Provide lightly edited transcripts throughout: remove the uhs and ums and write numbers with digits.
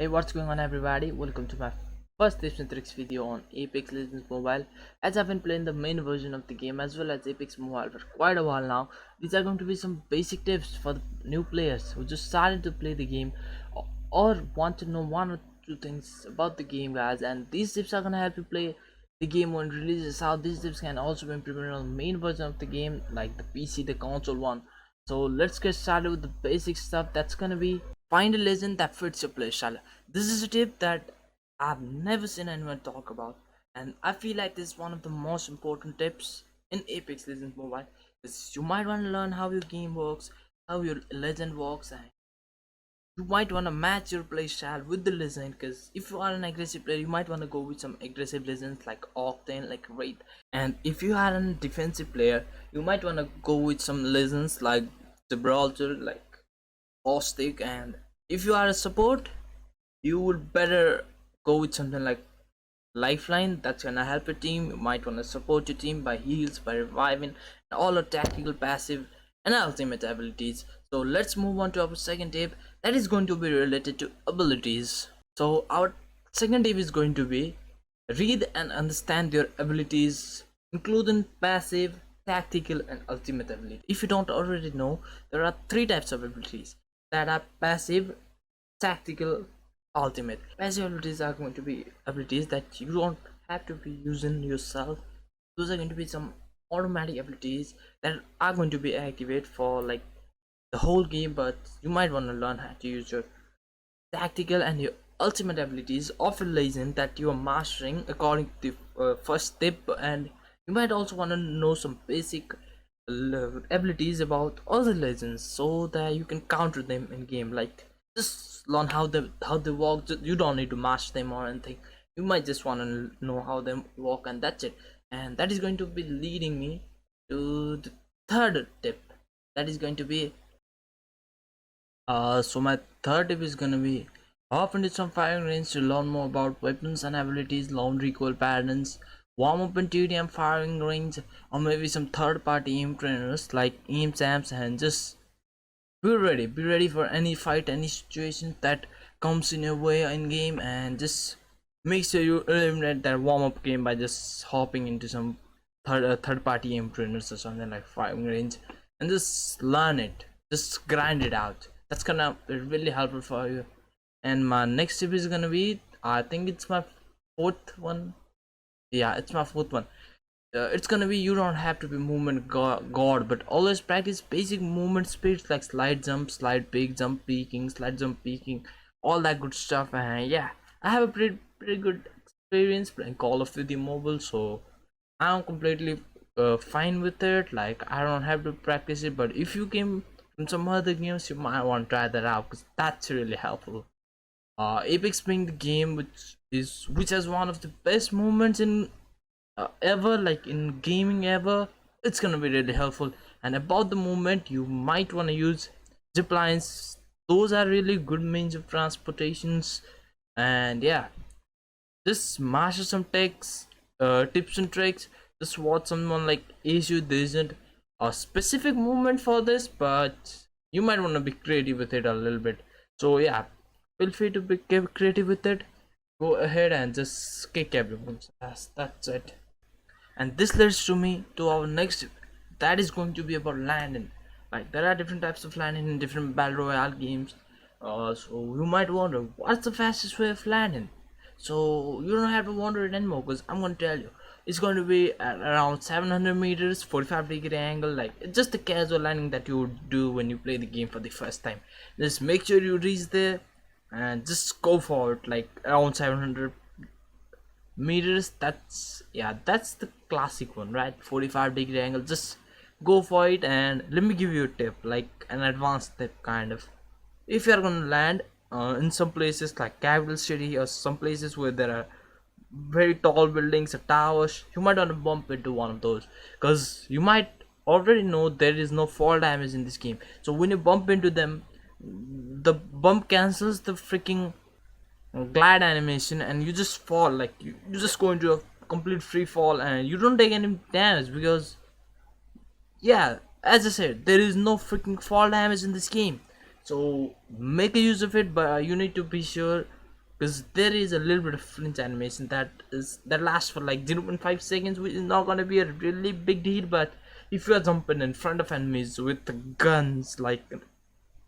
Hey, what's going on everybody? Welcome to my first tips and tricks video on Apex Legends Mobile. As I've been playing the main version of the game as well as Apex Mobile for quite a while now, these are going to be some basic tips for the new players who just started to play the game or want to know one or two things about the game, guys. And these tips are gonna help you play the game when it releases out. These tips can also be implemented on the main version of the game, like the PC, the console one. So let's get started with the basic stuff. That's gonna be find a legend that fits your playstyle. This is a tip that I've never seen anyone talk about, and I feel like this is one of the most important tips in Apex Legends Mobile. Because you might want to learn how your game works, how your legend works, and you might want to match your playstyle with the legend. Because if you are an aggressive player, you might want to go with some aggressive legends like Octane, like Wraith. And if you are a defensive player, you might want to go with some legends like Gibraltar, like Caustic. And if you are a support, you would better go with something like Lifeline. That's gonna help your team. You might want to support your team by heals, by reviving, and all the tactical, passive, and ultimate abilities. So let's move on to our second tip that is going to be related to abilities. So our second tip is going to be read and understand your abilities, including passive, tactical, and ultimate ability. If you don't already know, there are three types of abilities that are passive, tactical, ultimate. Passive abilities are going to be abilities that you don't have to be using yourself. Those are going to be some automatic abilities that are going to be activated for like the whole game, but you might want to learn how to use your tactical and your ultimate abilities of a legend that you are mastering according to the first tip. And you might also want to know some basic abilities about other legends so that you can counter them in game. Like just learn how they walk. You don't need to master them or anything. You might just want to know how they walk, and that's it. And that is going to be leading me to the third tip. That is going to be so my third tip is gonna be hop into some firing range to learn more about weapons and abilities, Learn Recoil patterns, warm up in TDM firing range, or maybe some third-party aim trainers like aim champs, and just be ready. Be ready for any fight, any situation that comes in your way in game, and just make sure you eliminate that warm-up game by just hopping into some third-party aim trainers or something like firing range, and just learn it. Just grind it out. That's gonna be really helpful for you. And my next tip is gonna be, I think it's my fourth one. Yeah, it's my fourth one. It's gonna be, you don't have to be movement god, but always practice basic movement speeds like slide jump, slide peek, jump peeking, slide jump peeking, all that good stuff. And yeah, I have a pretty good experience playing Call of Duty mobile, so I'm completely fine with it. Like I don't have to practice it, but if you came from some other games, you might want to try that out because that's really helpful. Apex being the game which has one of the best movements in ever, like in gaming ever, it's gonna be really helpful. And about the movement, you might want to use zip lines. Those are really good means of transportations. And yeah, just master some tips and tricks. Just watch someone like Asu. There isn't a specific movement for this, but you might want to be creative with it a little bit. So yeah, feel free to be creative with it. Go ahead and just kick everyone. That's it. And this leads to me to our next tip. That is going to be about landing. Like there are different types of landing in different battle royale games. So you might wonder what's the fastest way of landing. So you don't have to wonder it anymore because I'm going to tell you. It's going to be at around 700 meters, 45-degree angle. Like it's just the casual landing that you would do when you play the game for the first time. Just make sure you reach there and just go for it. Like around 700 meters. That's, yeah, that's the classic one, right? 45-degree angle. Just go for it. And let me give you a tip, like an advanced tip kind of. If you're gonna land in some places like capital city or some places where there are very tall buildings or towers, you might want to bump into one of those because you might already know there is no fall damage in this game. So when you bump into them, the bump cancels the freaking glide animation and you just fall. Like you just go into a complete free fall and you don't take any damage because, yeah, as I said, there is no freaking fall damage in this game. So make a use of it, but you need to be sure because there is a little bit of flinch animation that lasts for like 0.5 seconds, which is not gonna be a really big deal. But if you are jumping in front of enemies with the guns, like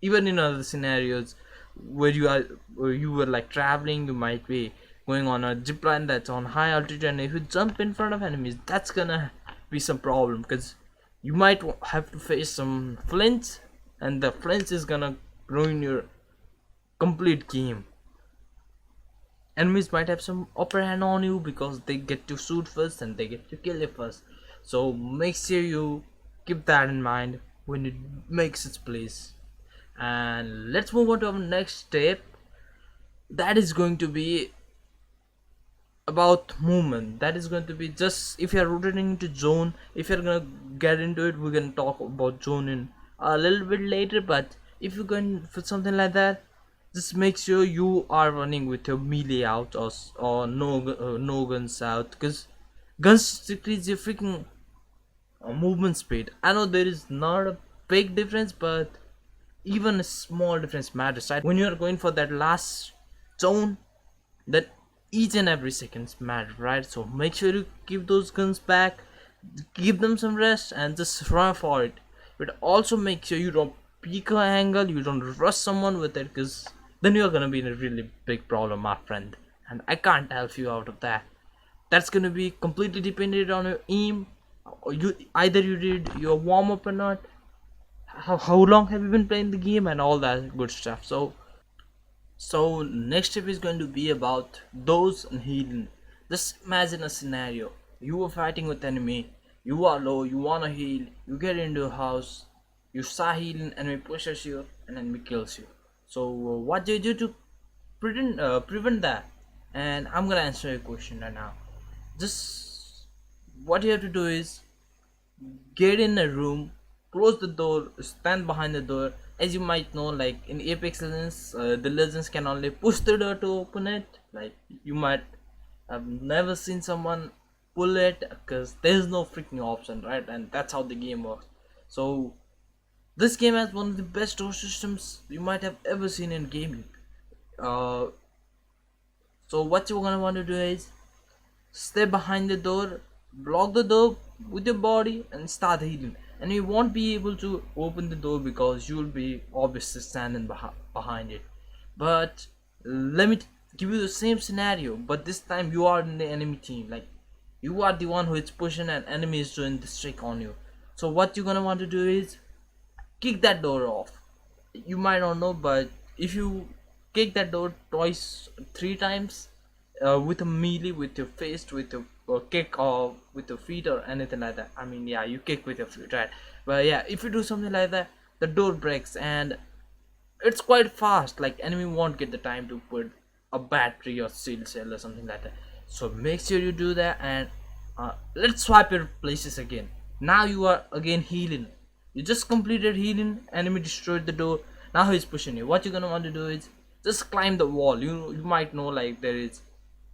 even in other scenarios where you were like traveling, you might be going on a zip line that's on high altitude, and if you jump in front of enemies, that's gonna be some problem, because you might have to face some flinch, and the flinch is gonna ruin your complete game. Enemies might have some upper hand on you because they get to shoot first and they get to kill you first. So make sure you keep that in mind when it makes its place. And let's move on to our next step. That is going to be about movement. That is going to be just if you're rotating into zone. If you're gonna get into it, we're gonna talk about zone in a little bit later. But if you're going for something like that, just make sure you are running with your melee out, or no guns out, because guns decrease your freaking movement speed. I know there is not a big difference, but even a small difference matters, right? When you're going for that last zone, that each and every seconds matter, right? So make sure you keep those guns back, give them some rest, and just run for it. But also make sure you don't peek an angle, you don't rush someone with it, because then you're gonna be in a really big problem, my friend, and I can't help you out of that. That's gonna be completely dependent on your aim. Or you either you did your warm up or not, how long have you been playing the game, and all that good stuff. So next step is going to be about those and healing. Just imagine a scenario. You are fighting with enemy, you are low, you wanna heal, you get into a house, you start healing, enemy pushes you, and enemy kills you. So what do you do to prevent that? And I'm gonna answer your question right now. Just what you have to do is get in a room, close the door, stand behind the door. As you might know, like in Apex Legends, the legends can only push the door to open it. Like you might have never seen someone pull it, because there's no freaking option, right? And that's how the game works. So this game has one of the best door systems you might have ever seen in gaming. Uh, so what you're gonna want to do is stay behind the door, block the door with your body, and start healing. And you won't be able to open the door because you'll be obviously standing behind it. But let me give you the same scenario, but this time you are in the enemy team. Like you are the one who is pushing, and enemy is doing the trick on you. So what you're gonna want to do is kick that door off. You might not know, but if you kick that door twice, 3 times, with a melee, with your fist, with your kick, or with your feet, or anything like that. I mean, yeah, you kick with your feet, right? But yeah, if you do something like that, the door breaks, and it's quite fast. Like enemy won't get the time to put a battery or shield cell or something like that. So make sure you do that, and let's swap your places again. Now you are again healing. You just completed healing, enemy destroyed the door, now he's pushing you. What you're gonna want to do is just climb the wall. You might know, like there is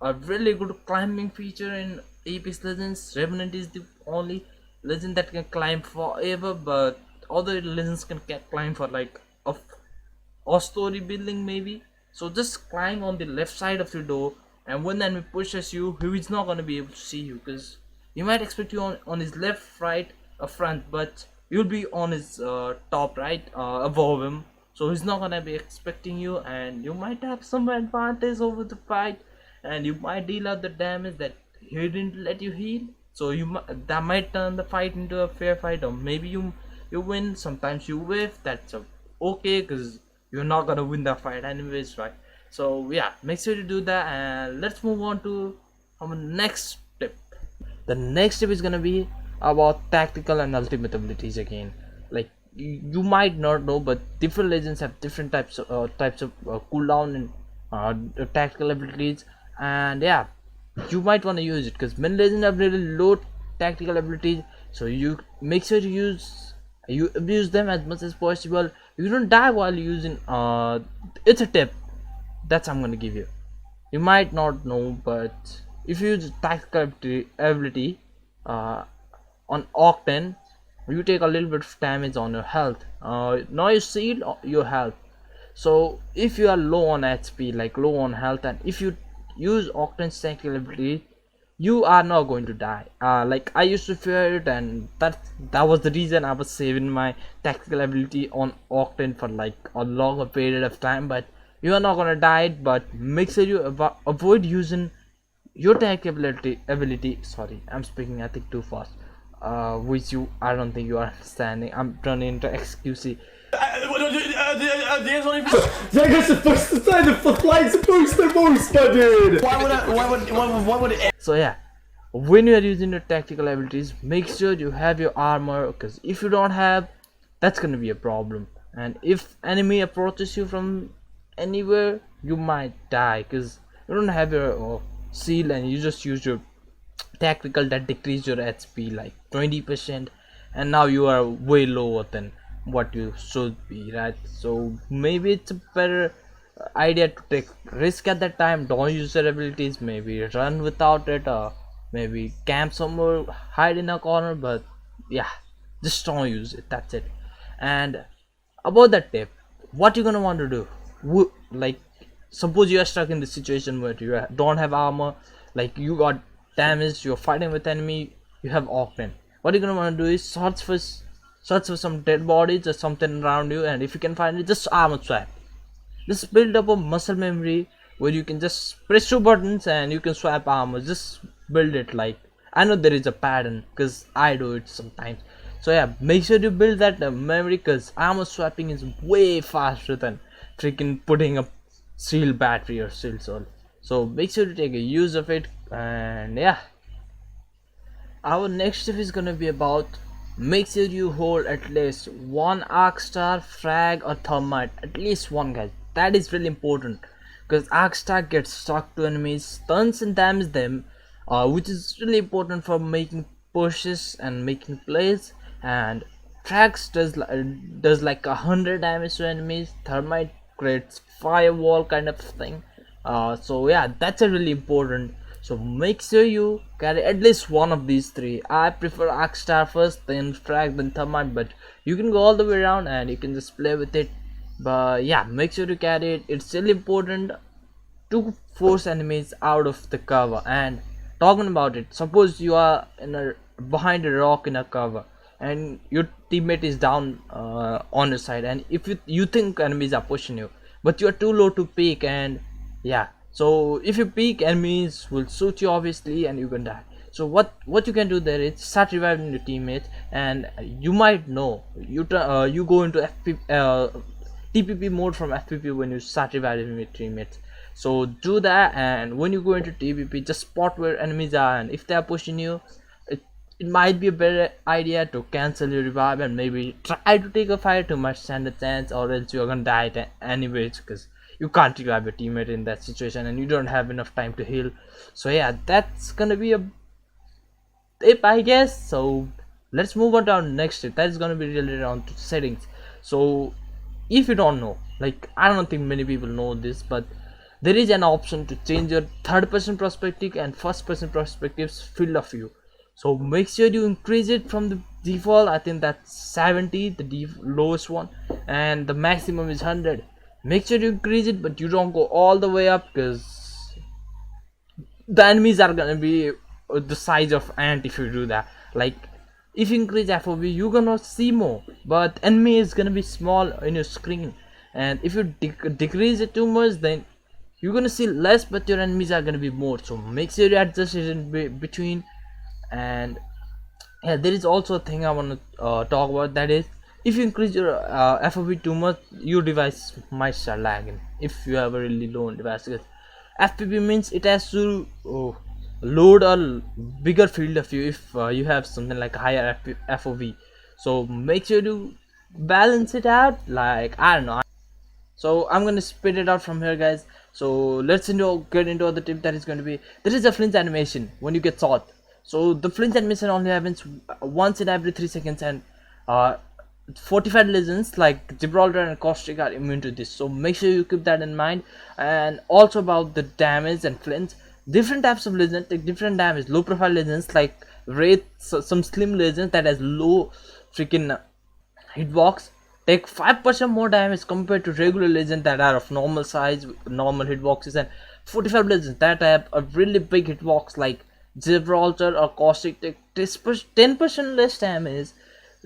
a really good climbing feature in Apex Legends. Revenant is the only legend that can climb forever, but other legends can climb for like a story building maybe. So just climb on the left side of your door, and when the enemy pushes you, he is not gonna be able to see you, because you might expect you on his left, right, or front, but you'll be on his top right, above him. So he's not gonna be expecting you, and you might have some advantage over the fight, and you might deal out the damage that he didn't let you heal. So that might turn the fight into a fair fight, or maybe you win. Sometimes you whiff. That's okay, because you're not gonna win the fight anyways, right? So yeah, make sure to do that, and let's move on to our next tip. The next tip is gonna be about tactical and ultimate abilities again. Like you might not know, but different legends have different types of cooldown and tactical abilities, and yeah, you might want to use it, because many legends have really low tactical abilities. So you make sure to you abuse them as much as possible. You don't die while using. It's a tip that's I'm gonna give you. You might not know, but if you use tactical ability on Octane, you take a little bit of damage on your health. Now you shield your health. So if you are low on HP, like low on health, and if you use Octane's tactical ability, you are not going to die. Like I used to fear it, and that was the reason I was saving my tactical ability on Octane for like a longer period of time. But you are not gonna die, but make sure you avoid using your tactical ability. Sorry, I'm speaking I think too fast, which you I don't think you are understanding. I'm turning into XQC. Jag är supposed to say the flight's supposed to boost, my dude! Why would it? So yeah, when you are using your tactical abilities, make sure you have your armor, because if you don't have, that's gonna be a problem. And if enemy approaches you from anywhere, you might die because you don't have your seal, and you just use your tactical that decrease your HP like 20%, and now you are way lower than what you should be, right? So maybe it's a better idea to take risk at that time. Don't use your abilities, maybe run without it, or maybe camp somewhere, hide in a corner, but yeah, just don't use it, that's it. And about that tip, what you're gonna want to do, like suppose you are stuck in the situation where you don't have armor, like you got damaged, you're fighting with enemy, you have Octane. What you're gonna want to do is search for some dead bodies or something around you, and if you can find it, just armor swap. Just build up a muscle memory where you can just press 2 buttons and you can swap armor. Just build it. Like I know there is a pattern because I do it sometimes. So yeah, make sure you build that memory, because armor swapping is way faster than freaking putting a shield battery or shield soul. So make sure to take a use of it. And yeah, our next tip is gonna be about make sure you hold at least one arc star, frag, or thermite. At least one, guys. That is really important, because arc star gets stuck to enemies, stuns and damage them, which is really important for making pushes and making plays. And frags does like 100 damage to enemies. Thermite creates firewall kind of thing. So yeah, that's a really important. So make sure you carry at least one of these three. I prefer arc star first, then frag, then thermite, but you can go all the way around and you can just play with it. But yeah, make sure to carry it. It's really important to force enemies out of the cover. And talking about it, suppose you are behind a rock in a cover and your teammate is down on your side, and if you think enemies are pushing you, but you are too low to peek, and yeah, so if you peek, enemies will shoot you obviously and you can die. So what you can do there is start reviving your teammates, and you might know you go into TPP mode from FPP when you start reviving your teammates. So do that, and when you go into TPP, just spot where enemies are, and if they are pushing you, it might be a better idea to cancel your revive and maybe try to take a fire to much stand a chance, or else you're gonna die anyways, because you can't revive your teammate in that situation and you don't have enough time to heal. So yeah, that's gonna be a tip, I guess. So let's move on to our next tip. That is gonna be related on to settings. So if you don't know, like I don't think many people know this, but there is an option to change your third person perspective and first person perspectives field of view. So make sure you increase it from the default, I think that's 70, the lowest one, and the maximum is 100. Make sure you increase it, but you don't go all the way up, because the enemies are gonna be the size of ant if you do that. Like if you increase FOV, you're gonna see more, but enemy is gonna be small in your screen. And if you decrease it too much, then you're gonna see less, but your enemies are gonna be more. So make sure you adjust it in between. And yeah, there is also a thing I want to talk about, that is if you increase your FOV too much, your device might start lagging if you have a really low device, because FPP means it has to load a bigger field of view if you have something like higher FOV. So make sure to balance it out, like I don't know. So I'm gonna spit it out from here, guys. So let's get into the tip, that is going to be, there is a flinch animation when you get shot. So the flinch animation only happens once in every 3 seconds, and 45 legends like Gibraltar and Caustic are immune to this. So make sure you keep that in mind. And also about the damage and flinch, different types of legends take different damage. Low profile legends like Wraith, some slim legends that has low freaking hitbox take 5% more damage compared to regular legends that are of normal size, normal hitboxes, and 45 legends that have a really big hitbox like Gibraltar or Caustic take 10% less damage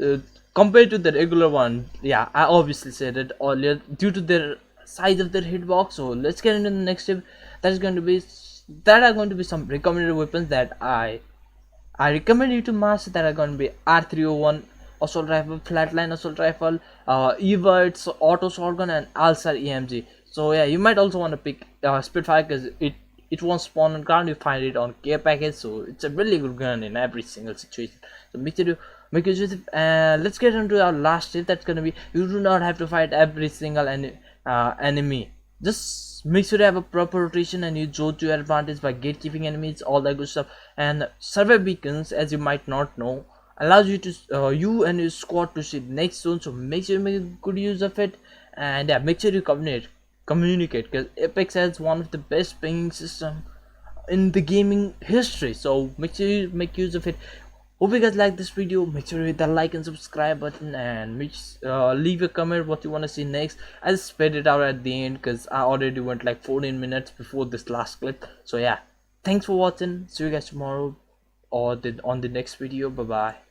uh, compared to the regular one. Yeah, I obviously said it earlier due to their size of their hitbox. So let's get into the next tip. That is going to be some recommended weapons that I recommend you to master, that are going to be R301 assault rifle, flatline assault rifle, Evert's auto shotgun, and Alsar EMG. So yeah, you might also want to pick Spitfire because it won't spawn on ground. You find it on care package, so it's a really good gun in every single situation. So make sure to make use of it. Let's get into our last tip. That's gonna be, you do not have to fight every single enemy. Just make sure to have a proper rotation and use Joe to your advantage by gatekeeping enemies, all that good stuff. And survey beacons, as you might not know, allows you to you and your squad to see the next zone. So make sure you make good use of it. And yeah, make sure you communicate because Apex has one of the best pinging system in the gaming history. So make sure you make use of it. Hope you guys like this video. Make sure you hit the like and subscribe button, and leave a comment what you want to see next. I just spread it out at the end because I already went like 14 minutes before this last clip. So yeah, thanks for watching. See you guys tomorrow or on the next video. Bye bye.